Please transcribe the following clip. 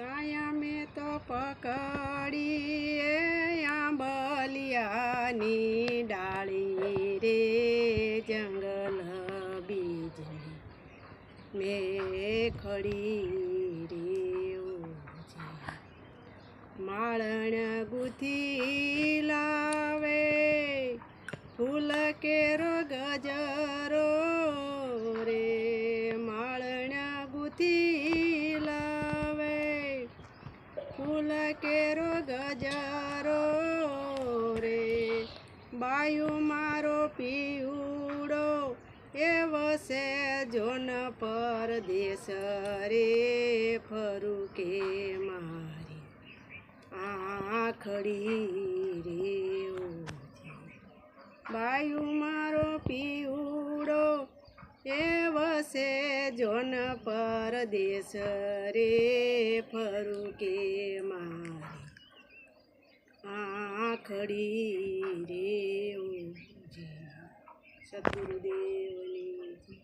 साया में तो पकड़िए आंबलियानी डाली रे जंगल बीजली में खड़ी रे माळण गुथी लावे फूल केरो गजरो रे माळण गुथी लावे फूल केरो गजरो रे बायु मारो पीवड़ो एवो से जोन परदेश रे फरू के मारी आखड़ी रे बायु मारो पीवड़ो एवो से जोन परदेश रे फरू के मारी आखड़ी रे सतगुरुदेवनी।